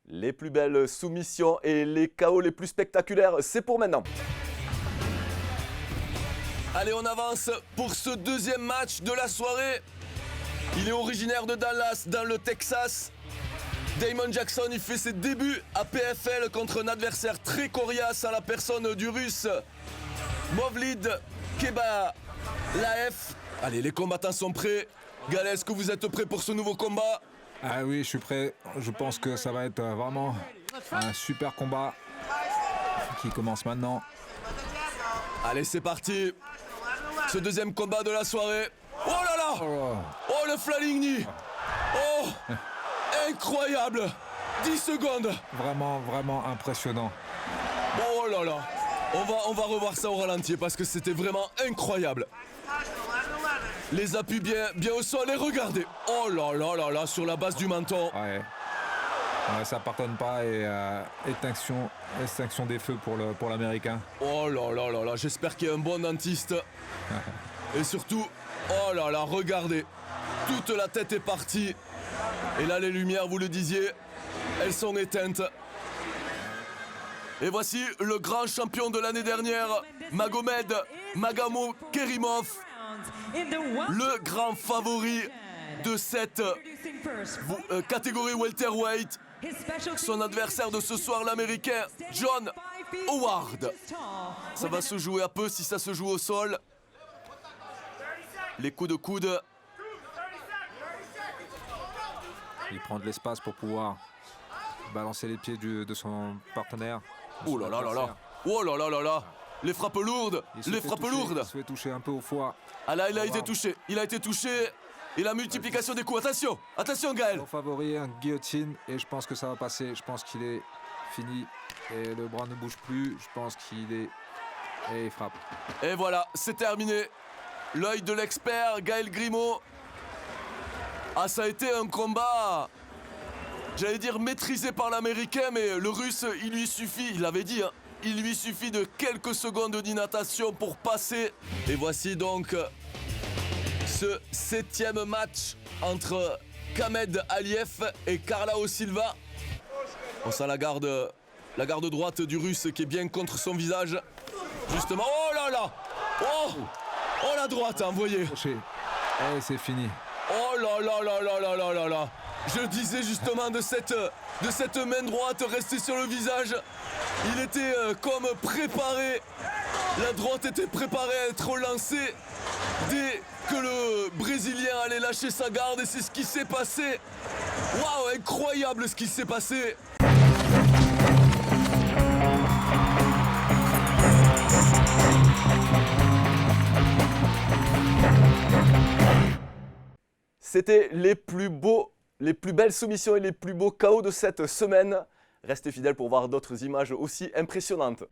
Les plus belles soumissions et les KO les plus spectaculaires, c'est pour maintenant. Allez, on avance pour ce deuxième match de la soirée. Il est originaire de Dallas, dans le Texas. Damon Jackson, il fait ses débuts à PFL contre un adversaire très coriace à la personne du Russe Movlid Kebalaev. Allez, les combattants sont prêts. Gaël, est-ce que vous êtes prêts pour ce nouveau combat? Ah oui, je suis prêt. Je pense que ça va être vraiment un super combat qui commence maintenant. Allez, c'est parti. Ce deuxième combat de la soirée. Oh là là! Oh, le flying knee! Oh! Incroyable! 10 secondes! Vraiment, vraiment impressionnant. Oh là là! On va revoir ça au ralenti parce que c'était vraiment incroyable. Les appuis bien au sol et regardez. Oh là là là là, sur la base du menton. Ouais, ça pardonne pas et extinction des feux pour l'Américain. Oh là là là là, j'espère qu'il y a un bon dentiste. Et surtout, oh là là, regardez. Toute la tête est partie. Et là, les lumières, vous le disiez, elles sont éteintes. Et voici le grand champion de l'année dernière, Magomed Kerimov. Le grand favori de cette catégorie welterweight. Son adversaire de ce soir, l'américain John Howard. Ça va se jouer à peu si ça se joue au sol. Les coups de coude. Il prend de l'espace pour pouvoir balancer les pieds de son partenaire. Oh là là là là. Oh là là là là. Les frappes lourdes. Les frappes lourdes. Il se fait toucher un peu au foie. Ah là, il a été touché. Il a été touché. Et la multiplication des coups. Attention. Attention, Gaël. Son favori, un guillotine. Et je pense que ça va passer. Je pense qu'il est fini. Et le bras ne bouge plus. Je pense qu'il est... Et il frappe. Et voilà, c'est terminé. L'œil de l'expert, Gaël Grimaud. Ah, ça a été un combat, j'allais dire maîtrisé par l'américain, mais le russe, il lui suffit, il l'avait dit, hein, il lui suffit de quelques secondes d'inattention pour passer. Et voici donc ce 7e match entre Khamed Aliev et Carlao Silva. On sent la garde droite du russe qui est bien contre son visage. Justement, oh là là. Oh la droite, hein, vous voyez. Et c'est fini. Oh là là là là là là là là. Je disais justement de cette main droite restée sur le visage. Il était comme préparé. La droite était préparée à être lancée dès que le Brésilien allait lâcher sa garde. Et c'est ce qui s'est passé. Waouh, incroyable ce qui s'est passé. C'était les plus belles soumissions et les plus beaux KO de cette semaine. Restez fidèles pour voir d'autres images aussi impressionnantes.